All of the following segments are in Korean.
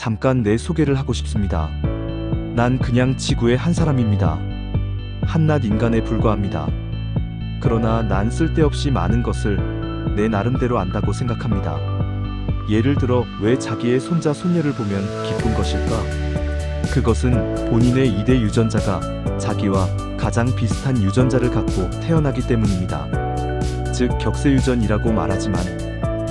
잠깐 내 소개를 하고 싶습니다. 난 그냥 지구의 한 사람입니다. 한낱 인간에 불과합니다. 그러나 난 쓸데없이 많은 것을 내 나름대로 안다고 생각합니다. 예를 들어 왜 자기의 손자 손녀를 보면 기쁜 것일까? 그것은 본인의 2대 유전자가 자기와 가장 비슷한 유전자를 갖고 태어나기 때문입니다. 즉 격세유전이라고 말하지만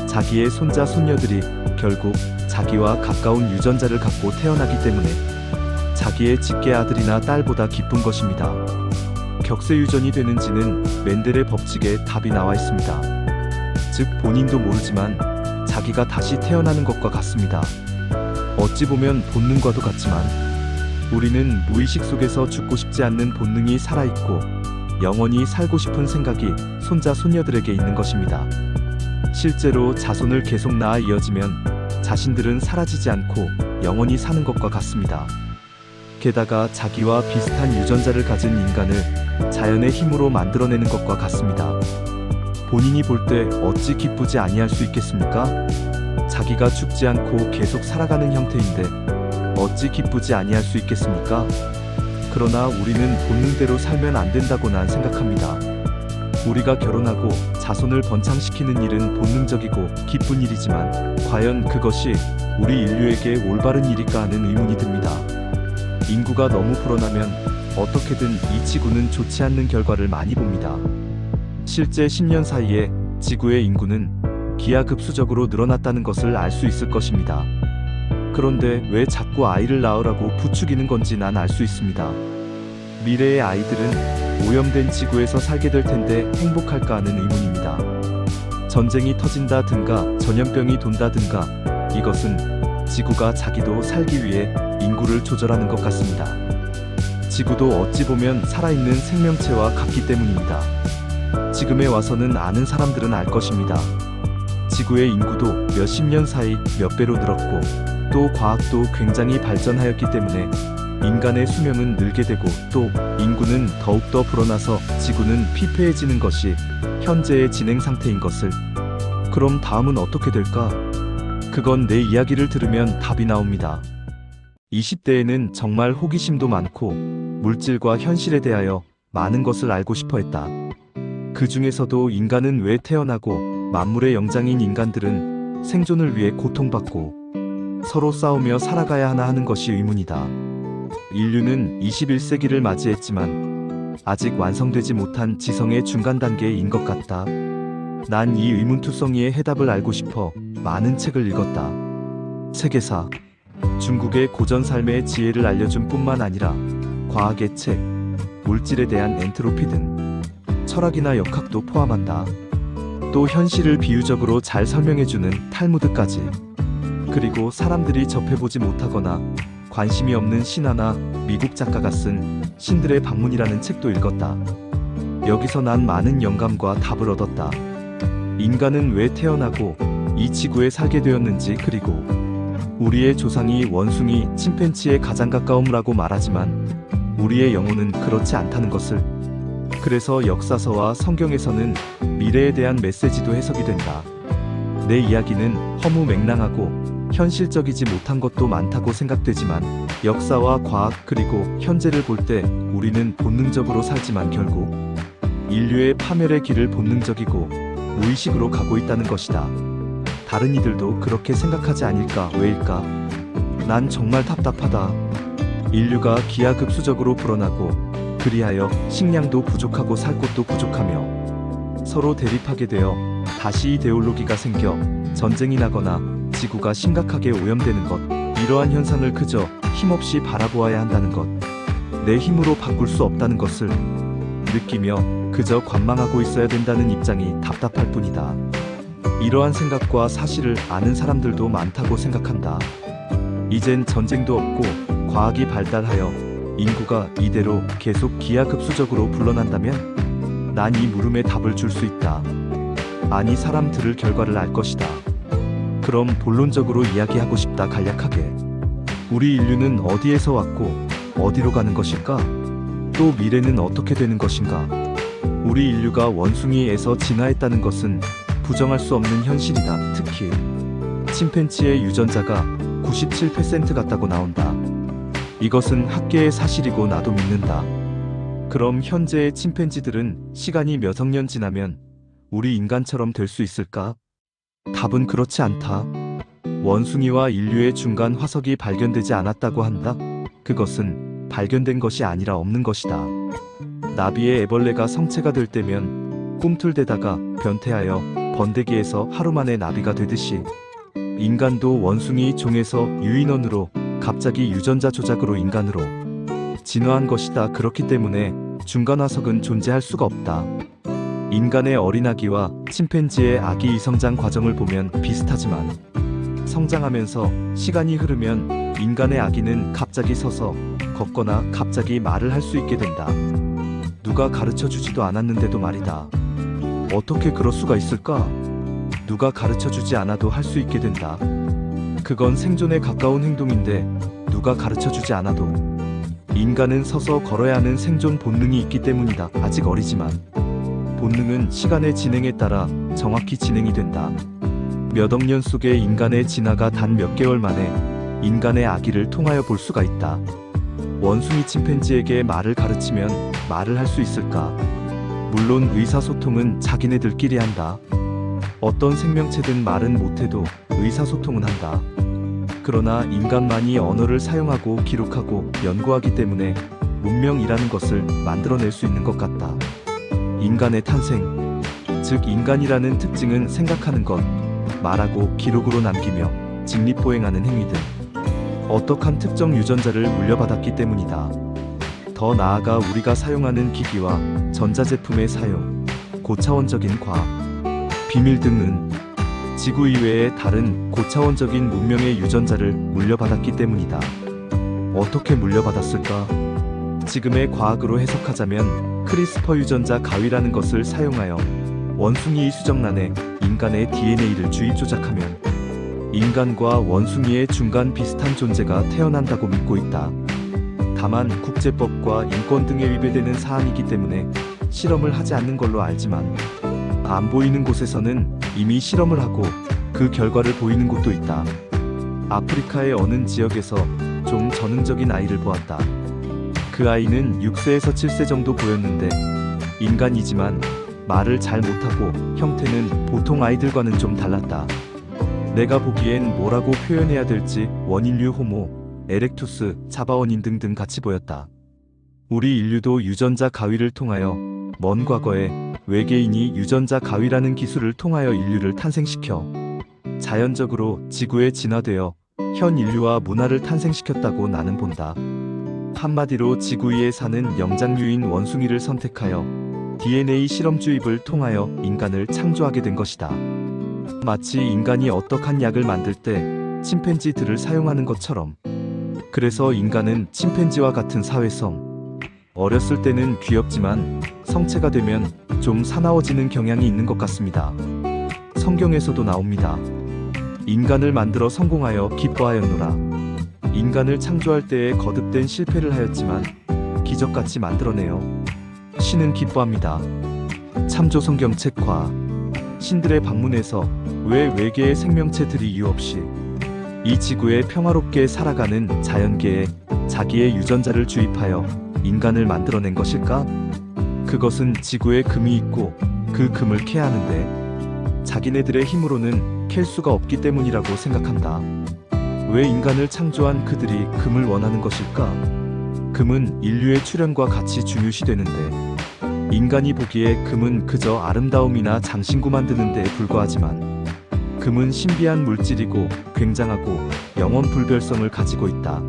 자기의 손자 손녀들이 결국 자기와 가까운 유전자를 갖고 태어나기 때문에 자기의 직계 아들이나 딸보다 기쁜 것입니다. 격세유전이 되는지는 멘델의 법칙에 답이 나와 있습니다. 즉 본인도 모르지만 자기가 다시 태어나는 것과 같습니다. 어찌 보면 본능과도 같지만 우리는 무의식 속에서 죽고 싶지 않는 본능이 살아있고 영원히 살고 싶은 생각이 손자 손녀들에게 있는 것입니다. 실제로 자손을 계속 낳아 이어지면 자신들은 사라지지 않고 영원히 사는 것과 같습니다. 게다가 자기와 비슷한 유전자를 가진 인간을 자연의 힘으로 만들어내는 것과 같습니다. 본인이 볼 때 어찌 기쁘지 아니할 수 있겠습니까? 자기가 죽지 않고 계속 살아가는 형태인데 어찌 기쁘지 아니할 수 있겠습니까? 그러나 우리는 본능대로 살면 안 된다고 난 생각합니다. 우리가 결혼하고 자손을 번창시키는 일은 본능적이고 기쁜 일이지만 과연 그것이 우리 인류에게 올바른 일일까 하는 의문이 듭니다. 인구가 너무 불어나면 어떻게든 이 지구는 좋지 않는 결과를 많이 봅니다. 실제 10년 사이에 지구의 인구는 기하급수적으로 늘어났다는 것을 알 수 있을 것입니다. 그런데 왜 자꾸 아이를 낳으라고 부추기는 건지 난 알 수 있습니다. 미래의 아이들은 오염된 지구에서 살게 될 텐데 행복할까 하는 의문입니다. 전쟁이 터진다든가 전염병이 돈다든가 이것은 지구가 자기도 살기 위해 인구를 조절하는 것 같습니다. 지구도 어찌 보면 살아있는 생명체와 같기 때문입니다. 지금에 와서는 아는 사람들은 알 것입니다. 지구의 인구도 몇십 년 사이 몇 배로 늘었고 또 과학도 굉장히 발전하였기 때문에 인간의 수명은 늘게 되고 또 인구는 더욱더 불어나서 지구는 피폐해지는 것이 현재의 진행 상태인 것을. 그럼 다음은 어떻게 될까? 그건 내 이야기를 들으면 답이 나옵니다. 20대에는 정말 호기심도 많고 물질과 현실에 대하여 많은 것을 알고 싶어 했다. 그 중에서도 인간은 왜 태어나고 만물의 영장인 인간들은 생존을 위해 고통받고 서로 싸우며 살아가야 하나 하는 것이 의문이다. 인류는 21세기를 맞이했지만 아직 완성되지 못한 지성의 중간 단계인 것 같다. 난 이 의문투성이의 해답을 알고 싶어 많은 책을 읽었다. 세계사, 중국의 고전 삶의 지혜를 알려준 뿐만 아니라 과학의 책, 물질에 대한 엔트로피 등 철학이나 역학도 포함한다. 또 현실을 비유적으로 잘 설명해주는 탈무드까지. 그리고 사람들이 접해보지 못하거나 관심이 없는 신화나 미국 작가가 쓴 신들의 방문이라는 책도 읽었다. 여기서 난 많은 영감과 답을 얻었다. 인간은 왜 태어나고 이 지구에 살게 되었는지, 그리고 우리의 조상이 원숭이, 침팬지에 가장 가까움이라고 말하지만 우리의 영혼은 그렇지 않다는 것을. 그래서 역사서와 성경에서는 미래에 대한 메시지도 해석이 된다. 내 이야기는 허무맹랑하고 현실적이지 못한 것도 많다고 생각되지만 역사와 과학 그리고 현재를 볼 때 우리는 본능적으로 살지만 결국 인류의 파멸의 길을 본능적이고 무의식으로 가고 있다는 것이다. 다른 이들도 그렇게 생각하지 않을까? 왜일까? 난 정말 답답하다. 인류가 기하급수적으로 불어나고 그리하여 식량도 부족하고 살 곳도 부족하며 서로 대립하게 되어 다시 이데올로기가 생겨 전쟁이 나거나 지구가 심각하게 오염되는 것. 이러한 현상을 그저 힘없이 바라보아야 한다는 것. 내 힘으로 바꿀 수 없다는 것을 느끼며 그저 관망하고 있어야 된다는 입장이 답답할 뿐이다. 이러한 생각과 사실을 아는 사람들도 많다고 생각한다. 이젠 전쟁도 없고 과학이 발달하여 인구가 이대로 계속 기하급수적으로 불어난다면 난 이 물음에 답을 줄 수 있다. 아니, 사람 들을 결과를 알 것이다. 그럼 본론적으로 이야기하고 싶다. 간략하게 우리 인류는 어디에서 왔고 어디로 가는 것일까? 또 미래는 어떻게 되는 것인가? 우리 인류가 원숭이에서 진화했다는 것은 부정할 수 없는 현실이다. 특히 침팬지의 유전자가 97% 같다고 나온다. 이것은 학계의 사실이고 나도 믿는다. 그럼 현재의 침팬지들은 시간이 몇 억 년 지나면 우리 인간처럼 될 수 있을까? 답은 그렇지 않다. 원숭이와 인류의 중간 화석이 발견되지 않았다고 한다. 그것은 발견된 것이 아니라 없는 것이다. 나비의 애벌레가 성체가 될 때면 꿈틀대다가 변태하여 번데기에서 하루 만에 나비가 되듯이 인간도 원숭이 종에서 유인원으로 갑자기 유전자 조작으로 인간으로 진화한 것이다. 그렇기 때문에 중간 화석은 존재할 수가 없다. 인간의 어린아기와 침팬지의 아기 이성장 과정을 보면 비슷하지만 성장하면서 시간이 흐르면 인간의 아기는 갑자기 서서 걷거나 갑자기 말을 할 수 있게 된다. 누가 가르쳐 주지도 않았는데도 말이다. 어떻게 그럴 수가 있을까? 누가 가르쳐 주지 않아도 할 수 있게 된다. 그건 생존에 가까운 행동인데 누가 가르쳐 주지 않아도 인간은 서서 걸어야 하는 생존 본능이 있기 때문이다. 아직 어리지만 본능은 시간의 진행에 따라 정확히 진행이 된다. 몇 억 년 속의 인간의 진화가 단 몇 개월 만에 인간의 아기를 통하여 볼 수가 있다. 원숭이 침팬지에게 말을 가르치면 말을 할 수 있을까? 물론 의사소통은 자기네들끼리 한다. 어떤 생명체든 말은 못해도 의사소통은 한다. 그러나 인간만이 언어를 사용하고 기록하고 연구하기 때문에 문명이라는 것을 만들어낼 수 있는 것 같다. 인간의 탄생, 즉 인간이라는 특징은 생각하는 것, 말하고 기록으로 남기며 직립보행하는 행위들, 어떠한 특정 유전자를 물려받았기 때문이다. 더 나아가 우리가 사용하는 기기와 전자제품의 사용, 고차원적인 과학, 비밀 등은 지구 이외의 다른 고차원적인 문명의 유전자를 물려받았기 때문이다. 어떻게 물려받았을까? 지금의 과학으로 해석하자면 크리스퍼 유전자 가위라는 것을 사용하여 원숭이의 수정란에 인간의 DNA를 주입 조작하면 인간과 원숭이의 중간 비슷한 존재가 태어난다고 믿고 있다. 다만 국제법과 인권 등에 위배되는 사안이기 때문에 실험을 하지 않는 걸로 알지만 안 보이는 곳에서는 이미 실험을 하고 그 결과를 보이는 곳도 있다. 아프리카의 어느 지역에서 좀 전능적인 아이를 보았다. 그 아이는 6세에서 7세 정도 보였는데 인간이지만 말을 잘 못하고 형태는 보통 아이들과는 좀 달랐다. 내가 보기엔 뭐라고 표현해야 될지 원인류 호모, 에렉투스, 자바원인 등등 같이 보였다. 우리 인류도 유전자 가위를 통하여 먼 과거에 외계인이 유전자 가위라는 기술을 통하여 인류를 탄생시켜 자연적으로 지구에 진화되어 현 인류와 문화를 탄생시켰다고 나는 본다. 한마디로 지구 위에 사는 영장류인 원숭이를 선택하여 DNA 실험 주입을 통하여 인간을 창조하게 된 것이다. 마치 인간이 어떠한 약을 만들 때 침팬지들을 사용하는 것처럼. 그래서 인간은 침팬지와 같은 사회성, 어렸을 때는 귀엽지만 성체가 되면 좀 사나워지는 경향이 있는 것 같습니다. 성경에서도 나옵니다. 인간을 만들어 성공하여 기뻐하였노라. 인간을 창조할 때에 거듭된 실패를 하였지만 기적같이 만들어내어 신은 기뻐합니다. 참조 성경책 과 신들의 방문에서 왜 외계의 생명체들이 이유 없이 이 지구에 평화롭게 살아가는 자연계에 자기의 유전자를 주입하여 인간을 만들어낸 것일까? 그것은 지구에 금이 있고 그 금을 캐야 하는데 자기네들의 힘으로는 캘 수가 없기 때문이라고 생각한다. 왜 인간을 창조한 그들이 금을 원하는 것일까? 금은 인류의 출현과 같이 중요시되는데 인간이 보기에 금은 그저 아름다움이나 장신구 만드는 데 불과하지만 금은 신비한 물질이고 굉장하고 영원불별성을 가지고 있다.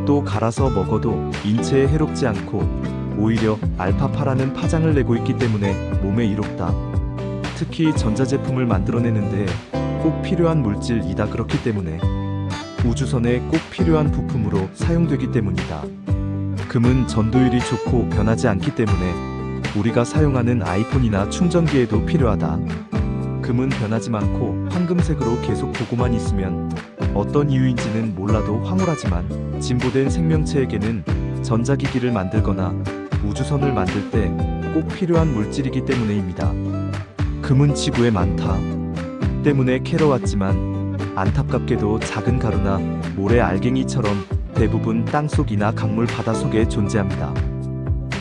또 갈아서 먹어도 인체에 해롭지 않고 오히려 알파파라는 파장을 내고 있기 때문에 몸에 이롭다. 특히 전자제품을 만들어내는데 꼭 필요한 물질이다. 그렇기 때문에 우주선에 꼭 필요한 부품으로 사용되기 때문이다. 금은 전도율이 좋고 변하지 않기 때문에 우리가 사용하는 아이폰이나 충전기에도 필요하다. 금은 변하지 않고 황금색으로 계속 보고만 있으면 어떤 이유인지는 몰라도 황홀하지만 진보된 생명체에게는 전자기기를 만들거나 우주선을 만들 때 꼭 필요한 물질이기 때문에입니다. 금은 지구에 많다. 때문에 캐러 왔지만 안타깝게도 작은 가루나 모래 알갱이처럼 대부분 땅속이나 강물 바다속에 존재합니다.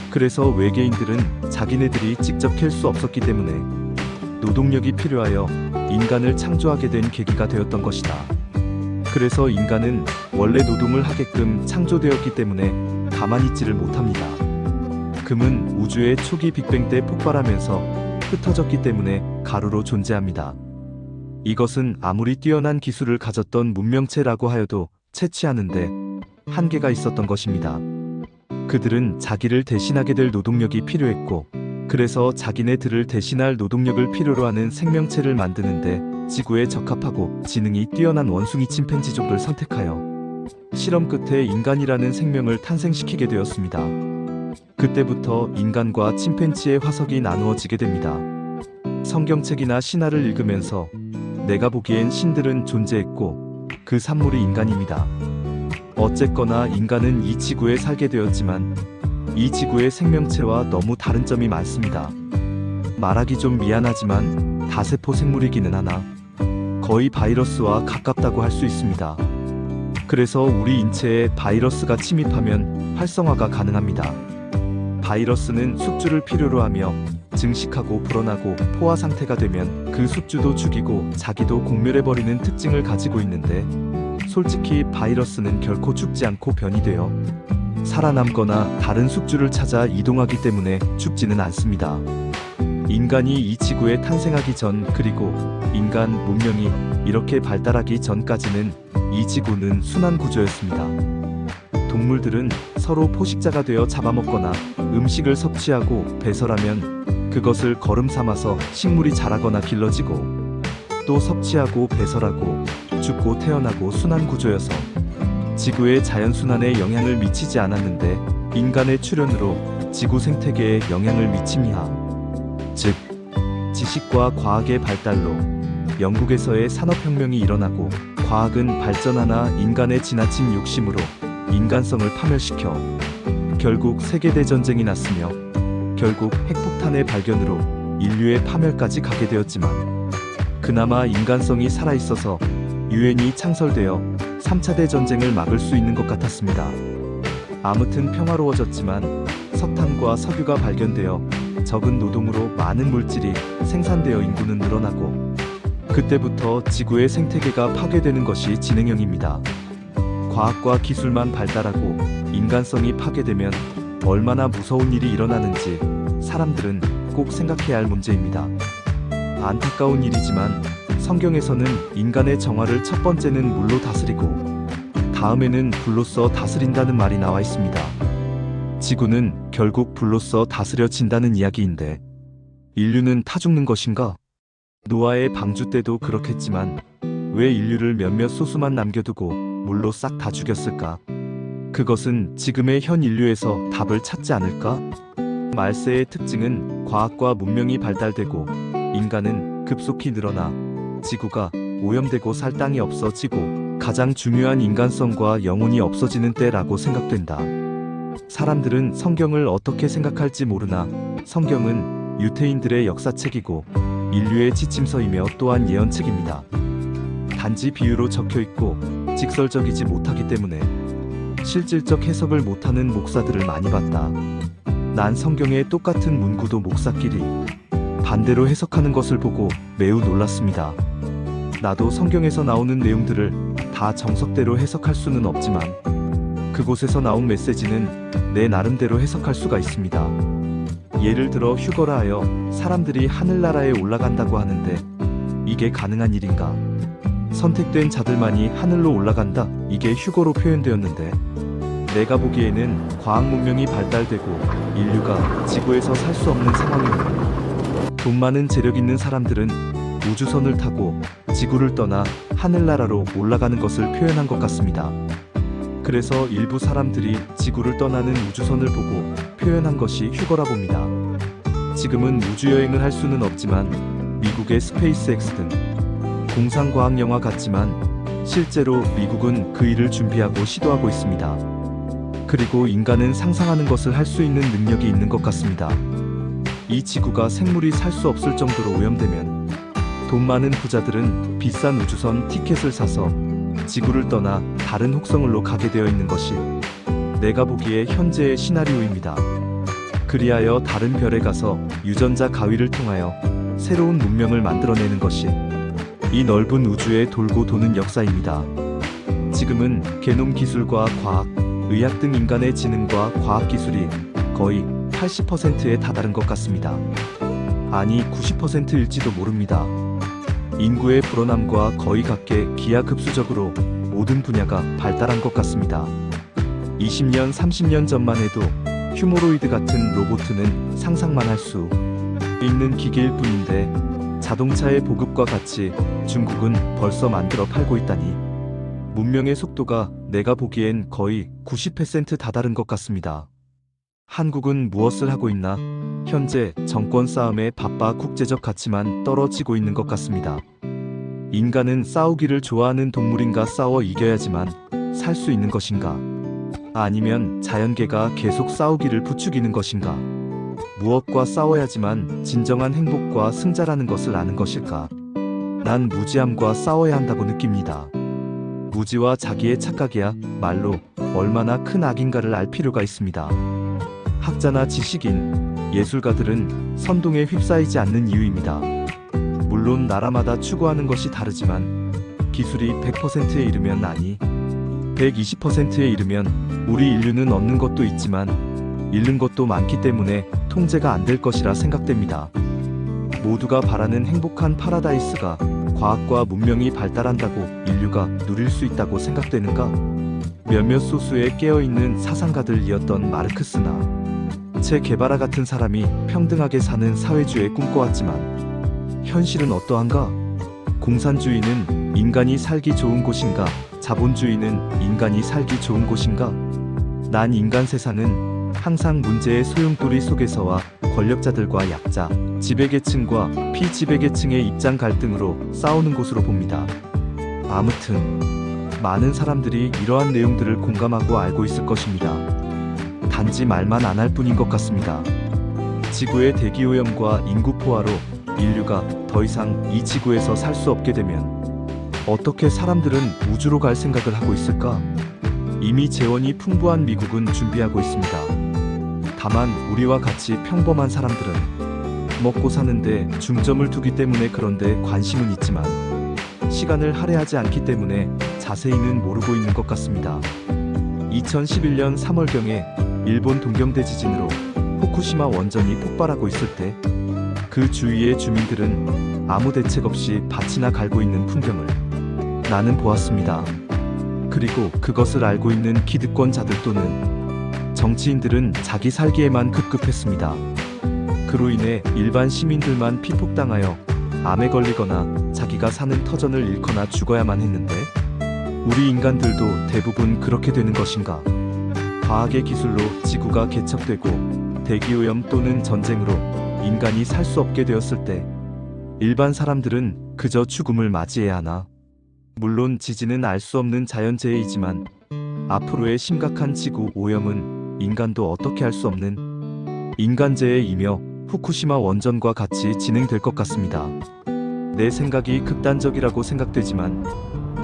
그래서 외계인들은 자기네들이 직접 캘 수 없었기 때문에 노동력이 필요하여 인간을 창조하게 된 계기가 되었던 것이다. 그래서 인간은 원래 노동을 하게끔 창조되었기 때문에 가만히 있지를 못합니다. 금은 우주의 초기 빅뱅 때 폭발하면서 흩어졌기 때문에 가루로 존재합니다. 이것은 아무리 뛰어난 기술을 가졌던 문명체라고 하여도 채취하는데 한계가 있었던 것입니다. 그들은 자기를 대신하게 될 노동력이 필요했고, 그래서 자기네들을 대신할 노동력을 필요로 하는 생명체를 만드는데 지구에 적합하고 지능이 뛰어난 원숭이 침팬지족을 선택하여 실험 끝에 인간이라는 생명을 탄생시키게 되었습니다. 그때부터 인간과 침팬지의 화석이 나누어지게 됩니다. 성경책이나 신화를 읽으면서 내가 보기엔 신들은 존재했고 그 산물이 인간입니다. 어쨌거나 인간은 이 지구에 살게 되었지만 이 지구의 생명체와 너무 다른 점이 많습니다. 말하기 좀 미안하지만 다세포 생물이기는 하나 거의 바이러스와 가깝다고 할 수 있습니다. 그래서 우리 인체에 바이러스가 침입하면 활성화가 가능합니다. 바이러스는 숙주를 필요로 하며 증식하고 불어나고 포화 상태가 되면 그 숙주도 죽이고 자기도 공멸해버리는 특징을 가지고 있는데, 솔직히 바이러스는 결코 죽지 않고 변이되어 살아남거나 다른 숙주를 찾아 이동하기 때문에 죽지는 않습니다. 인간이 이 지구에 탄생하기 전, 그리고 인간 문명이 이렇게 발달하기 전까지는 이 지구는 순환 구조였습니다. 동물들은 서로 포식자가 되어 잡아먹거나 음식을 섭취하고 배설하면 그것을 거름 삼아서 식물이 자라거나 길러지고, 또 섭취하고 배설하고 죽고 태어나고 순환 구조여서 지구의 자연순환에 영향을 미치지 않았는데, 인간의 출현으로 지구 생태계에 영향을 미침이야. 즉, 지식과 과학의 발달로 영국에서의 산업혁명이 일어나고, 과학은 발전하나 인간의 지나친 욕심으로 인간성을 파멸시켜 결국 세계대전쟁이 났으며, 결국 핵폭탄의 발견으로 인류의 파멸까지 가게 되었지만, 그나마 인간성이 살아있어서 유엔이 창설되어 3차 대전쟁을 막을 수 있는 것 같았습니다. 아무튼 평화로워졌지만 석탄과 석유가 발견되어 적은 노동으로 많은 물질이 생산되어 인구는 늘어나고, 그때부터 지구의 생태계가 파괴되는 것이 진행형입니다. 과학과 기술만 발달하고 인간성이 파괴되면 얼마나 무서운 일이 일어나는지 사람들은 꼭 생각해야 할 문제입니다. 안타까운 일이지만 성경에서는 인간의 정화를 첫 번째는 물로 다스리고 다음에는 불로써 다스린다는 말이 나와 있습니다. 지구는 결국 불로써 다스려진다는 이야기인데, 인류는 타 죽는 것인가? 노아의 방주 때도 그렇겠지만 왜 인류를 몇몇 소수만 남겨두고 물로 싹 다 죽였을까? 그것은 지금의 현 인류에서 답을 찾지 않을까? 말세의 특징은 과학과 문명이 발달되고 인간은 급속히 늘어나 지구가 오염되고 살 땅이 없어지고 가장 중요한 인간성과 영혼이 없어지는 때라고 생각된다. 사람들은 성경을 어떻게 생각할지 모르나 성경은 유태인들의 역사책이고 인류의 지침서이며 또한 예언책입니다. 단지 비유로 적혀있고 직설적이지 못하기 때문에 실질적 해석을 못하는 목사들을 많이 봤다. 난 성경의 똑같은 문구도 목사끼리 반대로 해석하는 것을 보고 매우 놀랐습니다. 나도 성경에서 나오는 내용들을 다 정석대로 해석할 수는 없지만 그곳에서 나온 메시지는 내 나름대로 해석할 수가 있습니다. 예를 들어 휴거라 하여 사람들이 하늘나라에 올라간다고 하는데 이게 가능한 일인가? 선택된 자들만이 하늘로 올라간다, 이게 휴거로 표현되었는데 내가 보기에는 과학 문명이 발달되고 인류가 지구에서 살 수 없는 상황이고 돈 많은 재력 있는 사람들은 우주선을 타고 지구를 떠나 하늘나라로 올라가는 것을 표현한 것 같습니다. 그래서 일부 사람들이 지구를 떠나는 우주선을 보고 표현한 것이 휴거라 봅니다. 지금은 우주여행을 할 수는 없지만 미국의 스페이스X 등 공상과학 영화 같지만 실제로 미국은 그 일을 준비하고 시도하고 있습니다. 그리고 인간은 상상하는 것을 할 수 있는 능력이 있는 것 같습니다. 이 지구가 생물이 살 수 없을 정도로 오염되면 돈 많은 부자들은 비싼 우주선 티켓을 사서 지구를 떠나 다른 혹성을로 가게 되어 있는 것이 내가 보기에 현재의 시나리오입니다. 그리하여 다른 별에 가서 유전자 가위를 통하여 새로운 문명을 만들어내는 것이 이 넓은 우주에 돌고 도는 역사입니다. 지금은 게놈 기술과 과학, 의학 등 인간의 지능과 과학 기술이 거의 80%에 다다른 것 같습니다. 아니 90%일지도 모릅니다. 인구의 불어남과 거의 같게 기하급수적으로 모든 분야가 발달한 것 같습니다. 20년, 30년 전만 해도 휴머로이드 같은 로봇은 상상만 할 수 있는 기계일 뿐인데 자동차의 보급과 같이 중국은 벌써 만들어 팔고 있다니 문명의 속도가 내가 보기엔 거의 90% 다다른 것 같습니다. 한국은 무엇을 하고 있나? 현재 정권 싸움에 바빠 국제적 가치만 떨어지고 있는 것 같습니다. 인간은 싸우기를 좋아하는 동물인가? 싸워 이겨야지만 살 수 있는 것인가? 아니면 자연계가 계속 싸우기를 부추기는 것인가? 무엇과 싸워야지만 진정한 행복과 승자라는 것을 아는 것일까? 난 무지함과 싸워야 한다고 느낍니다. 무지와 자기의 착각이야 말로 얼마나 큰 악인가를 알 필요가 있습니다. 학자나 지식인, 예술가들은 선동에 휩싸이지 않는 이유입니다. 물론 나라마다 추구하는 것이 다르지만 기술이 100%에 이르면 아니 120%에 이르면 우리 인류는 얻는 것도 있지만 잃는 것도 많기 때문에 통제가 안 될 것이라 생각됩니다. 모두가 바라는 행복한 파라다이스가 과학과 문명이 발달한다고 인류가 누릴 수 있다고 생각되는가? 몇몇 소수의 깨어있는 사상가들이었던 마르크스나 체 게바라 같은 사람이 평등하게 사는 사회주의에 꿈꿔왔지만 현실은 어떠한가? 공산주의는 인간이 살기 좋은 곳인가? 자본주의는 인간이 살기 좋은 곳인가? 난 인간 세상은 항상 문제의 소용돌이 속에서와 권력자들과 약자, 지배계층과 피지배계층의 입장 갈등으로 싸우는 곳으로 봅니다. 아무튼 많은 사람들이 이러한 내용들을 공감하고 알고 있을 것입니다. 단지 말만 안 할 뿐인 것 같습니다. 지구의 대기오염과 인구 포화로 인류가 더 이상 이 지구에서 살 수 없게 되면 어떻게 사람들은 우주로 갈 생각을 하고 있을까? 이미 재원이 풍부한 미국은 준비하고 있습니다. 다만 우리와 같이 평범한 사람들은 먹고 사는데 중점을 두기 때문에 그런데 관심은 있지만 시간을 할애하지 않기 때문에 자세히는 모르고 있는 것 같습니다. 2011년 3월경에 일본 동경대 지진으로 후쿠시마 원전이 폭발하고 있을 때 그 주위의 주민들은 아무 대책 없이 밭이나 갈고 있는 풍경을 나는 보았습니다. 그리고 그것을 알고 있는 기득권자들 또는 정치인들은 자기 살기에만 급급했습니다. 그로 인해 일반 시민들만 피폭당하여 암에 걸리거나 자기가 사는 터전을 잃거나 죽어야만 했는데 우리 인간들도 대부분 그렇게 되는 것인가? 과학의 기술로 지구가 개척되고 대기오염 또는 전쟁으로 인간이 살 수 없게 되었을 때 일반 사람들은 그저 죽음을 맞이해야 하나? 물론 지진은 알 수 없는 자연재해이지만 앞으로의 심각한 지구 오염은 인간도 어떻게 할 수 없는 인간재해이며 후쿠시마 원전과 같이 진행될 것 같습니다. 내 생각이 극단적이라고 생각되지만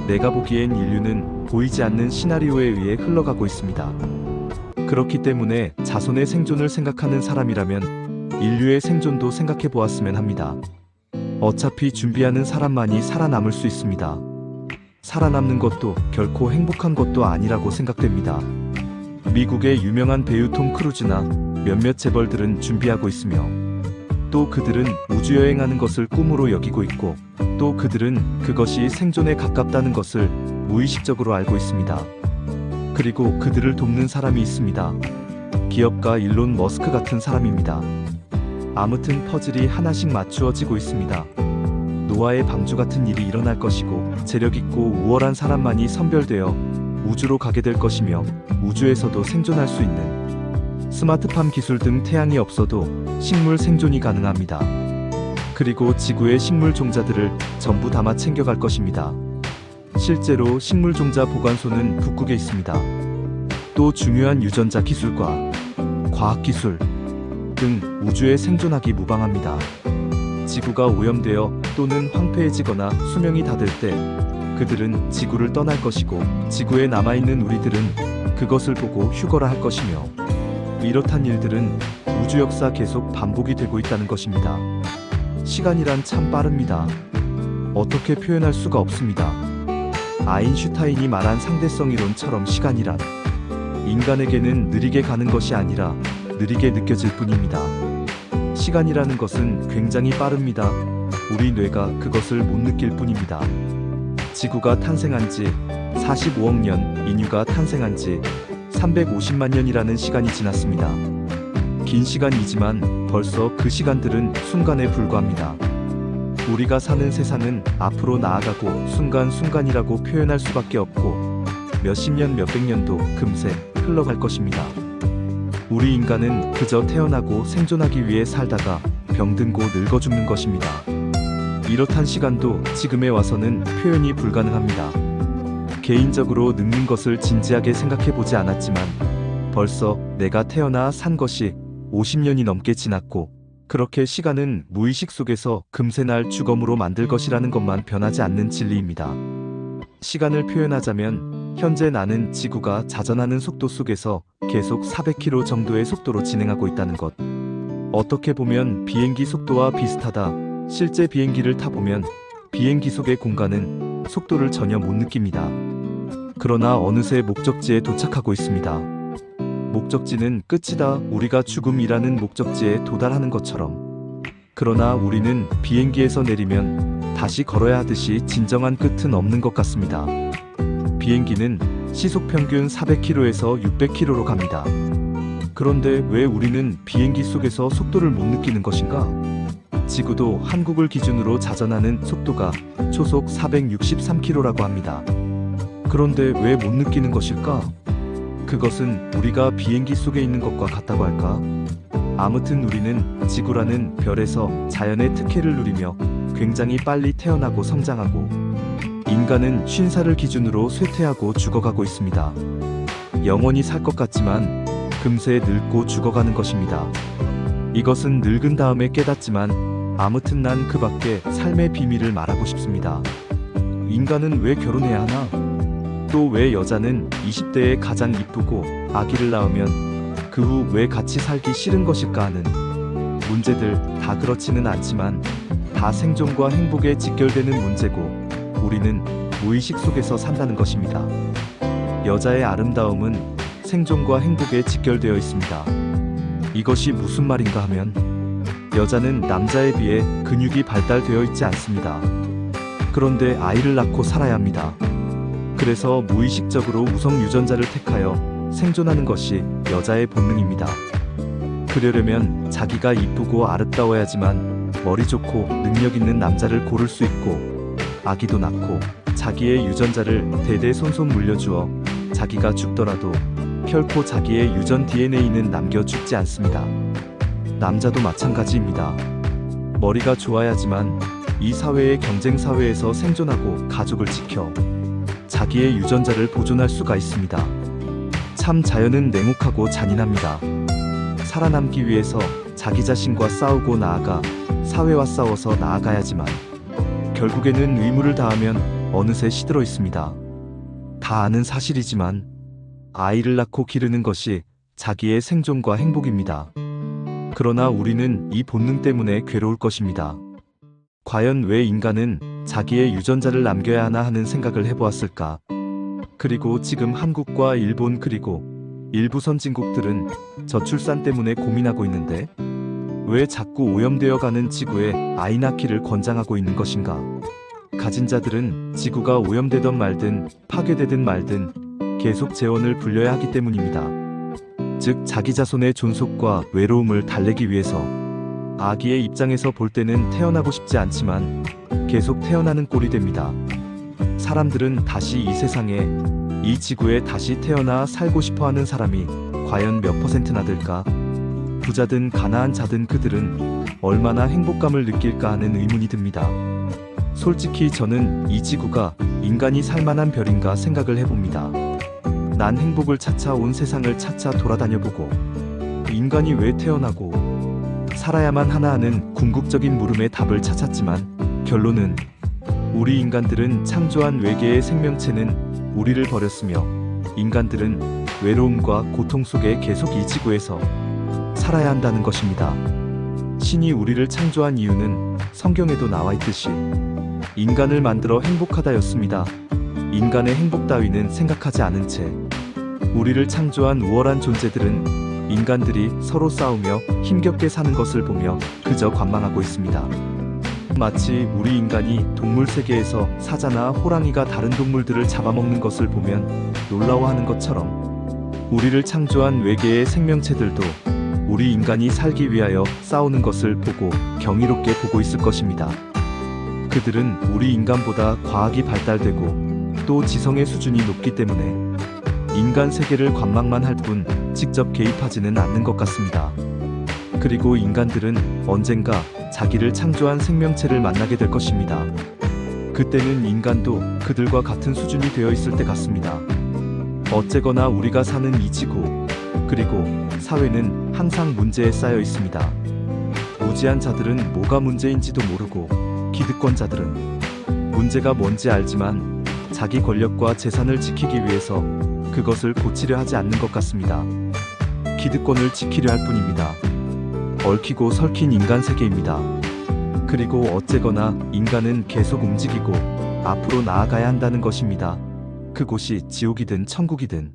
내가 보기엔 인류는 보이지 않는 시나리오에 의해 흘러가고 있습니다. 그렇기 때문에 자손의 생존을 생각하는 사람이라면 인류의 생존도 생각해 보았으면 합니다. 어차피 준비하는 사람만이 살아남을 수 있습니다. 살아남는 것도 결코 행복한 것도 아니라고 생각됩니다. 미국의 유명한 배우 톰 크루즈나 몇몇 재벌들은 준비하고 있으며 또 그들은 우주여행하는 것을 꿈으로 여기고 있고 또 그들은 그것이 생존에 가깝다는 것을 무의식적으로 알고 있습니다. 그리고 그들을 돕는 사람이 있습니다. 기업가 일론 머스크 같은 사람입니다. 아무튼 퍼즐이 하나씩 맞추어지고 있습니다. 노아의 방주 같은 일이 일어날 것이고 재력있고 우월한 사람만이 선별되어 우주로 가게 될 것이며 우주에서도 생존할 수 있는 스마트팜 기술 등 태양이 없어도 식물 생존이 가능합니다. 그리고 지구의 식물 종자들을 전부 담아 챙겨갈 것입니다. 실제로 식물 종자 보관소는 북극에 있습니다. 또 중요한 유전자 기술과 과학 기술 등 우주에 생존하기 무방합니다. 지구가 오염되어 또는 황폐해지거나 수명이 닿을 때 그들은 지구를 떠날 것이고 지구에 남아있는 우리들은 그것을 보고 휴거라 할 것이며 이렇단 일들은 우주 역사 계속 반복이 되고 있다는 것입니다. 시간이란 참 빠릅니다. 어떻게 표현할 수가 없습니다. 아인슈타인이 말한 상대성 이론처럼 시간이란 인간에게는 느리게 가는 것이 아니라 느리게 느껴질 뿐입니다. 시간이라는 것은 굉장히 빠릅니다. 우리 뇌가 그것을 못 느낄 뿐입니다. 지구가 탄생한 지 45억 년, 인류가 탄생한 지 350만 년이라는 시간이 지났습니다. 긴 시간이지만 벌써 그 시간들은 순간에 불과합니다. 우리가 사는 세상은 앞으로 나아가고 순간순간이라고 표현할 수밖에 없고 몇십 년, 몇백 년도 금세 흘러갈 것입니다. 우리 인간은 그저 태어나고 생존하기 위해 살다가 병들고 늙어 죽는 것입니다. 이렇단 시간도 지금에 와서는 표현이 불가능합니다. 개인적으로 늙는 것을 진지하게 생각해보지 않았지만 벌써 내가 태어나 산 것이 50년이 넘게 지났고 그렇게 시간은 무의식 속에서 금세 날 주검으로 만들 것이라는 것만 변하지 않는 진리입니다. 시간을 표현하자면 현재 나는 지구가 자전하는 속도 속에서 계속 400km 정도의 속도로 진행하고 있다는 것. 어떻게 보면 비행기 속도와 비슷하다. 실제 비행기를 타보면 비행기 속의 공간은 속도를 전혀 못 느낍니다. 그러나 어느새 목적지에 도착하고 있습니다. 목적지는 끝이다. 우리가 죽음이라는 목적지에 도달하는 것처럼. 그러나 우리는 비행기에서 내리면 다시 걸어야 하듯이 진정한 끝은 없는 것 같습니다. 비행기는 시속 평균 400km에서 600km로 갑니다. 그런데 왜 우리는 비행기 속에서 속도를 못 느끼는 것인가? 지구도 한국을 기준으로 자전하는 속도가 초속 463km라고 합니다. 그런데 왜 못 느끼는 것일까? 그것은 우리가 비행기 속에 있는 것과 같다고 할까? 아무튼 우리는 지구라는 별에서 자연의 특혜를 누리며 굉장히 빨리 태어나고 성장하고 인간은 50살을 기준으로 쇠퇴하고 죽어가고 있습니다. 영원히 살 것 같지만 금세 늙고 죽어가는 것입니다. 이것은 늙은 다음에 깨닫지만 아무튼 난 그 밖에 삶의 비밀을 말하고 싶습니다. 인간은 왜 결혼해야 하나? 또 왜 여자는 20대에 가장 이쁘고 아기를 낳으면 그 후 왜 같이 살기 싫은 것일까 하는 문제들 다 그렇지는 않지만 다 생존과 행복에 직결되는 문제고 우리는 무의식 속에서 산다는 것입니다. 여자의 아름다움은 생존과 행복에 직결되어 있습니다. 이것이 무슨 말인가 하면 여자는 남자에 비해 근육이 발달되어 있지 않습니다. 그런데 아이를 낳고 살아야 합니다. 그래서 무의식적으로 우성 유전자를 택하여 생존하는 것이 여자의 본능입니다. 그러려면 자기가 이쁘고 아름다워야지만 머리 좋고 능력 있는 남자를 고를 수 있고 아기도 낳고 자기의 유전자를 대대손손 물려주어 자기가 죽더라도 결코 자기의 유전 DNA는 남겨 죽지 않습니다. 남자도 마찬가지입니다. 머리가 좋아야지만 이 사회의 경쟁 사회에서 생존하고 가족을 지켜 자기의 유전자를 보존할 수가 있습니다. 참 자연은 냉혹하고 잔인합니다. 살아남기 위해서 자기 자신과 싸우고 나아가 사회와 싸워서 나아가야지만 결국에는 의무를 다하면 어느새 시들어 있습니다. 다 아는 사실이지만 아이를 낳고 기르는 것이 자기의 생존과 행복입니다. 그러나 우리는 이 본능 때문에 괴로울 것입니다. 과연 왜 인간은 자기의 유전자를 남겨야 하나 하는 생각을 해보았을까? 그리고 지금 한국과 일본 그리고 일부 선진국들은 저출산 때문에 고민하고 있는데 왜 자꾸 오염되어 가는 지구에 아이 낳기를 권장하고 있는 것인가? 가진 자들은 지구가 오염되든 말든 파괴되든 말든 계속 재원을 불려야 하기 때문입니다. 즉 자기 자손의 존속과 외로움을 달래기 위해서 아기의 입장에서 볼 때는 태어나고 싶지 않지만 계속 태어나는 꼴이 됩니다. 사람들은 다시 이 세상에 이 지구에 다시 태어나 살고 싶어하는 사람이 과연 몇 %나 될까? 부자든 가난한 자든 그들은 얼마나 행복감을 느낄까 하는 의문이 듭니다. 솔직히 저는 이 지구가 인간이 살만한 별인가 생각을 해봅니다. 난 행복을 찾아 온 세상을 찾아 돌아다녀보고 인간이 왜 태어나고 살아야만 하나 하는 궁극적인 물음에 답을 찾았지만 결론은 우리 인간들은 창조한 외계의 생명체는 우리를 버렸으며 인간들은 외로움과 고통 속에 계속 이 지구에서 살아야 한다는 것입니다. 신이 우리를 창조한 이유는 성경에도 나와 있듯이 인간을 만들어 행복하다였습니다. 인간의 행복 따위는 생각하지 않은 채 우리를 창조한 우월한 존재들은 인간들이 서로 싸우며 힘겹게 사는 것을 보며 그저 관망하고 있습니다. 마치 우리 인간이 동물 세계에서 사자나 호랑이가 다른 동물들을 잡아먹는 것을 보면 놀라워하는 것처럼 우리를 창조한 외계의 생명체들도 우리 인간이 살기 위하여 싸우는 것을 보고 경이롭게 보고 있을 것입니다. 그들은 우리 인간보다 과학이 발달되고 또 지성의 수준이 높기 때문에 인간 세계를 관망만 할 뿐 직접 개입하지는 않는 것 같습니다. 그리고 인간들은 언젠가 자기를 창조한 생명체를 만나게 될 것입니다. 그때는 인간도 그들과 같은 수준이 되어 있을 때 같습니다. 어째거나 우리가 사는 이 지구, 그리고 사회는 항상 문제에 쌓여 있습니다. 무지한 자들은 뭐가 문제인지도 모르고 기득권자들은 문제가 뭔지 알지만 자기 권력과 재산을 지키기 위해서 그것을 고치려 하지 않는 것 같습니다. 기득권을 지키려 할 뿐입니다. 얽히고 설킨 인간 세계입니다. 그리고 어째거나 인간은 계속 움직이고 앞으로 나아가야 한다는 것입니다. 그곳이 지옥이든 천국이든